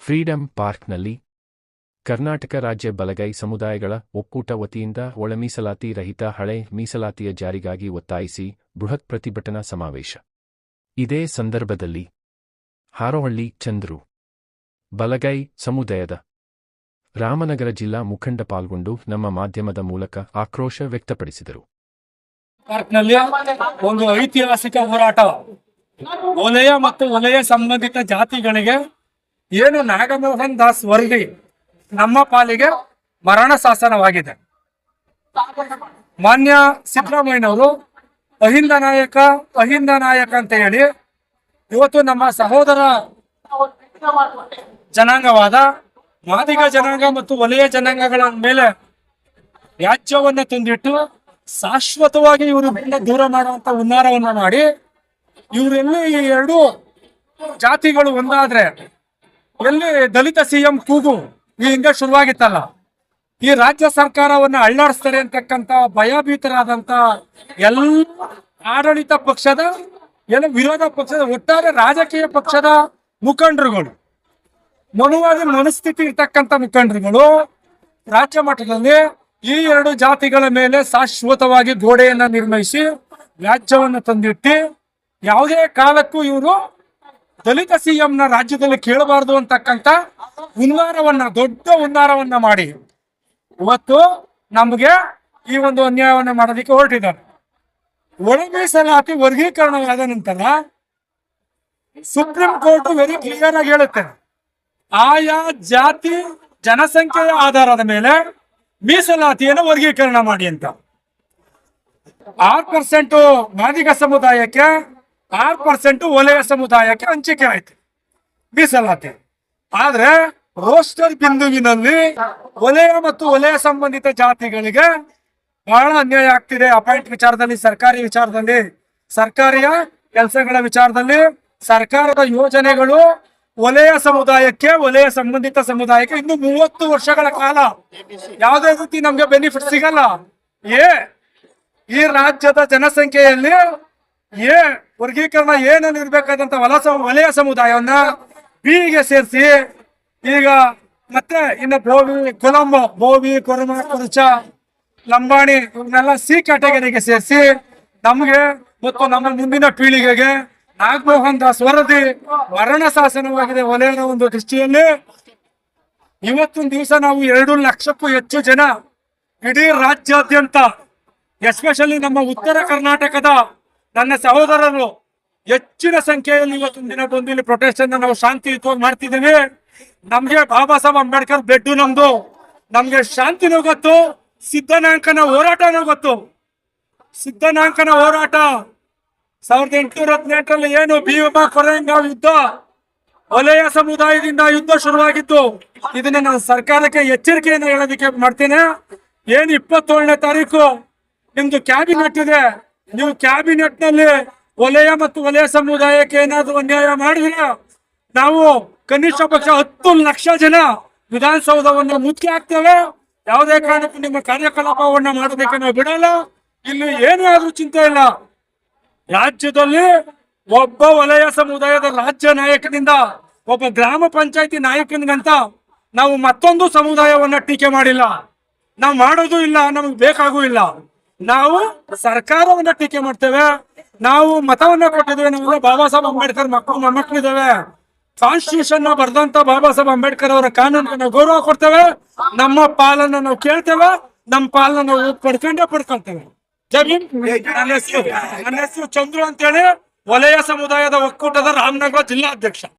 Freedom ಪಾರ್ಕ್ನಲ್ಲಿ ಕರ್ನಾಟಕ ರಾಜ್ಯ ಬಲಗೈ ಸಮುದಾಯಗಳ ಒಕ್ಕೂಟ ವತಿಯಿಂದ ಒಳ ಮೀಸಲಾತಿ ರಹಿತ ಹಳೆ ಮೀಸಲಾತಿಯ ಜಾರಿಗಾಗಿ ಒತ್ತಾಯಿಸಿ ಬೃಹತ್ ಪ್ರತಿಭಟನಾ ಸಮಾವೇಶ. ಇದೇ ಸಂದರ್ಭದಲ್ಲಿ ಹಾರೋಹಳ್ಳಿ ಚಂದ್ರು ಬಲಗೈ ಸಮುದಾಯದ ರಾಮನಗರ ಜಿಲ್ಲಾ ಮುಖಂಡ ಪಾಲ್ಗೊಂಡು ನಮ್ಮ ಮಾಧ್ಯಮದ ಮೂಲಕ ಆಕ್ರೋಶ ವ್ಯಕ್ತಪಡಿಸಿದರು. ಪಾರ್ಕ್ನಲ್ಲಿ ಒಂದು ಐತಿಹಾಸಿಕ ಹೋರಾಟ, ವಲಯ ಮತ್ತು ವಲಯ ಸಂಬಂಧಿತ ಜಾತಿಗಳಿಗೆ ಏನು ನಾಗಮೋಹನ್ ದಾಸ್ ವರದಿ ನಮ್ಮ ಪಾಲಿಗೆ ಮರಣ ಶಾಸನವಾಗಿದೆ. ಮಾನ್ಯ ಸಿದ್ದರಾಮಯ್ಯನವರು ಅಹಿಂದ ನಾಯಕ ಅಂತ ಹೇಳಿ ಇವತ್ತು ನಮ್ಮ ಸಹೋದರ ಜನಾಂಗವಾದ ಮಾದಿಗ ಜನಾಂಗ ಮತ್ತು ವಲಯ ಜನಾಂಗಗಳ ಮೇಲೆ ರಾಜ್ಯವನ್ನ ತಂದಿಟ್ಟು ಶಾಶ್ವತವಾಗಿ ಇವರಿಂದ ದೂರ ಮಾಡುವಂತ ಹುನ್ನಾರವನ್ನ ಮಾಡಿ ಇವರೆಲ್ಲಿ ಈ ಎರಡು ಜಾತಿಗಳು ಒಂದಾದ್ರೆ ಎಲ್ಲಿ ದಲಿತ ಸಿಎಂ ಕೂಗು ಹಿಂಗ ಶುರುವಾಗಿತ್ತಲ್ಲ, ಈ ರಾಜ್ಯ ಸರ್ಕಾರವನ್ನ ಅಳ್ಳಾಡಿಸ್ತಾರೆ ಅಂತಕ್ಕಂಥ ಭಯಭೀತರಾದಂತ ಎಲ್ಲ ಆಡಳಿತ ಪಕ್ಷದ ಎಲ್ಲ ವಿರೋಧ ಪಕ್ಷದ ಒಟ್ಟಾರೆ ರಾಜಕೀಯ ಪಕ್ಷದ ಮುಖಂಡರುಗಳು, ಮನುವಾದಿ ಮನಸ್ಥಿತಿ ಇರ್ತಕ್ಕಂಥ ಮುಖಂಡರುಗಳು ರಾಜ್ಯ ಮಟ್ಟದಲ್ಲಿ ಈ ಎರಡು ಜಾತಿಗಳ ಮೇಲೆ ಶಾಶ್ವತವಾಗಿ ಗೋಡೆಯನ್ನ ನಿರ್ಮಿಸಿ ರಾಜ್ಯವನ್ನ ತಂದಿಟ್ಟು ಯಾವುದೇ ಕಾಲಕ್ಕೂ ಇವರು ದಲಿತ ಸಿಎಂನ ರಾಜ್ಯದಲ್ಲಿ ಕೇಳಬಾರದು ಅಂತಕ್ಕಂಥ ದೊಡ್ಡ ಹುನ್ನಾರವನ್ನ ಮಾಡಿ ಇವತ್ತು ನಮಗೆ ಈ ಒಂದು ಅನ್ಯಾಯವನ್ನ ಮಾಡೋದಕ್ಕೆ ಹೊರಟಿದ್ದಾರೆ. ಒಳ ಮೀಸಲಾತಿ ವರ್ಗೀಕರಣವಾದ ನಂತರ ಸುಪ್ರೀಂ ಕೋರ್ಟ್ ವೆರಿ ಕ್ಲಿಯರ್ ಆಗಿ ಹೇಳುತ್ತೆ, ಆಯಾ ಜಾತಿ ಜನಸಂಖ್ಯೆಯ ಆಧಾರದ ಮೇಲೆ ಮೀಸಲಾತಿಯನ್ನು ವರ್ಗೀಕರಣ ಮಾಡಿ ಅಂತ. 6% ಮಾದಿಗ ಸಮುದಾಯಕ್ಕೆ, 6% ವಲಯ ಸಮುದಾಯಕ್ಕೆ ಹಂಚಿಕೆ ಆಯ್ತು ಮೀಸಲಾತಿ. ಆದ್ರೆ ರೋಸ್ಟರ್ ಬಿಂದುವಿನಲ್ಲಿ ವಲಯ ಮತ್ತು ವಲಯ ಸಂಬಂಧಿತ ಜಾತಿಗಳಿಗೆ ಬಹಳ ಅನ್ಯಾಯ ಆಗ್ತಿದೆ. ಅಪಾಯಿಂಟ್ ವಿಚಾರದಲ್ಲಿ, ಸರ್ಕಾರಿ ವಿಚಾರದಲ್ಲಿ, ಸರ್ಕಾರಿಯ ಕೆಲಸಗಳ ವಿಚಾರದಲ್ಲಿ, ಸರ್ಕಾರದ ಯೋಜನೆಗಳು ವಲಯ ಸಮುದಾಯಕ್ಕೆ, ವಲಯ ಸಂಬಂಧಿತ ಸಮುದಾಯಕ್ಕೆ ಇನ್ನು 30 ವರ್ಷಗಳ ಕಾಲ ಯಾವುದೇ ರೀತಿ ನಮ್ಗೆ ಬೆನಿಫಿಟ್ ಸಿಗಲ್ಲ. ಈ ರಾಜ್ಯದ ಜನಸಂಖ್ಯೆಯಲ್ಲಿ ವರ್ಗೀಕರಣ ಏನೇನು ಇರ್ಬೇಕಾದಂತ ವಲಯ ಸಮುದಾಯವನ್ನ ಬಿಗೆ ಸೇರಿಸಿ ಈಗ ಮತ್ತೆ ಇನ್ನು ಬೋವಿ ಕೊರಮ ಕೊರಚ ಲಂಬಾಣಿ ಇವನ್ನೆಲ್ಲ ಸಿ ಕ್ಯಾಟಗರಿಗೆ ಸೇರಿಸಿ ನಮ್ಗೆ ಮತ್ತು ನಮ್ಮ ಮುಂದಿನ ಪೀಳಿಗೆಗೆ ನಾಗಮೋಹನ್ ದಾಸ್ ವರದಿ ಮರಣ ಶಾಸನವಾಗಿದೆ. ವಲಯದ ಒಂದು ದೃಷ್ಟಿಯಲ್ಲಿ ಇವತ್ತೊಂದು ದಿವಸ ನಾವು 2 ಲಕ್ಷಕ್ಕೂ ಹೆಚ್ಚು ಜನ ಇಡೀ ರಾಜ್ಯಾದ್ಯಂತ, ಎಸ್ಪೆಷಲಿ ನಮ್ಮ ಉತ್ತರ ಕರ್ನಾಟಕದ ನನ್ನ ಸಹೋದರರು ಹೆಚ್ಚಿನ ಸಂಖ್ಯೆಯಲ್ಲಿ ಇವತ್ತೊಂದು ದಿನ ಬಂದು ಇಲ್ಲಿ ಪ್ರೊಟೆಸ್ಟ್ ಅನ್ನು ನಾವು ಶಾಂತಿಯುತವಾಗಿ ಮಾಡ್ತಿದ್ದೀವಿ. ನಮ್ಗೆ ಬಾಬಾ ಸಾಹೇಬ್ ಅಂಬೇಡ್ಕರ್ ಬೆಡ್ಡು ನಮ್ದು, ನಮ್ಗೆ ಶಾಂತಿನೂ ಗೊತ್ತು, ಸಿದ್ಧನಾಂಕನ ಹೋರಾಟನೂ ಗೊತ್ತು. ಸಿದ್ಧನಾಂಕನ ಹೋರಾಟ 1818ರಲ್ಲಿ ಏನು ಭೀಮ ಕೊರೆಂಗಾವ್ ಯುದ್ಧ, ವಲಯ ಸಮುದಾಯದಿಂದ ಯುದ್ಧ ಶುರುವಾಗಿತ್ತು. ಇದನ್ನ ನಾನು ಸರ್ಕಾರಕ್ಕೆ ಎಚ್ಚರಿಕೆಯನ್ನು ಹೇಳೋದಕ್ಕೆ ಮಾಡ್ತೇನೆ. ಏನು 27ನೇ ತಾರೀಕು ನಿಮ್ದು ಕ್ಯಾಬಿನೆಟ್ ಇದೆ, ನೀವು ಕ್ಯಾಬಿನೆಟ್ ನಲ್ಲಿ ವಲಯ ಮತ್ತು ವಲಯ ಸಮುದಾಯಕ್ಕೆ ಏನಾದ್ರು ಅನ್ಯಾಯ ಮಾಡಿದ್ರೆ ನಾವು ಕನಿಷ್ಠ ಪಕ್ಷ 10 ಲಕ್ಷ ಜನ ವಿಧಾನಸೌಧವನ್ನ ಮುಚ್ಚಿ ಹಾಕ್ತೇವೆ. ಯಾವುದೇ ಕಾರಣಕ್ಕೂ ನಿಮ್ಮ ಕಾರ್ಯಕಲಾಪವನ್ನ ಮಾಡೋದಕ್ಕೆ ನಾವು ಬಿಡಲ್ಲ. ಇಲ್ಲಿ ಏನೇ ಆದ್ರೂ ಚಿಂತೆ ಇಲ್ಲ. ರಾಜ್ಯದಲ್ಲಿ ಒಬ್ಬ ವಲಯ ಸಮುದಾಯದ ರಾಜ್ಯ ನಾಯಕನಿಂದ ಒಬ್ಬ ಗ್ರಾಮ ಪಂಚಾಯತಿ ನಾಯಕನಿಗಂತ ನಾವು ಮತ್ತೊಂದು ಸಮುದಾಯವನ್ನ ಟೀಕೆ ಮಾಡಿಲ್ಲ, ನಾವು ಮಾಡೋದು ಇಲ್ಲ, ನಮಗೆ ಬೇಕಾಗೂ ಇಲ್ಲ. ನಾವು ಸರ್ಕಾರವನ್ನ ಟೀಕೆ ಮಾಡ್ತೇವೆ. ನಾವು ಮತವನ್ನ ಕೊಟ್ಟಿದ್ದೇವೆ. ನಾವು ಬಾಬಾ ಸಾಹೇಬ್ ಅಂಬೇಡ್ಕರ್ ಮೊಮ್ಮಕ್ಕಳಿದ್ದೇವೆ. ಕಾನ್ಸ್ಟಿಟ್ಯೂಷನ್ ಬರ್ದಂತ ಬಾಬಾ ಸಾಹೇಬ್ ಅಂಬೇಡ್ಕರ್ ಅವರ ಕಾನೂನಿಗೆ ನಾವು ಗೌರವ ಕೊಡ್ತೇವೆ. ನಮ್ಮ ಪಾಲನ್ನ ನಾವು ಕೇಳ್ತೇವೆ, ನಮ್ಮ ಪಾಲನ್ನ ನಾವು ಪಡ್ಕೊಳ್ತೇವೆ. ನನ್ನ ಹೆಸರು ಚಂದ್ರು ಅಂತೇಳಿ, ವಲಯ ಸಮುದಾಯದ ಒಕ್ಕೂಟದ ರಾಮನಗರ ಜಿಲ್ಲಾ ಅಧ್ಯಕ್ಷ.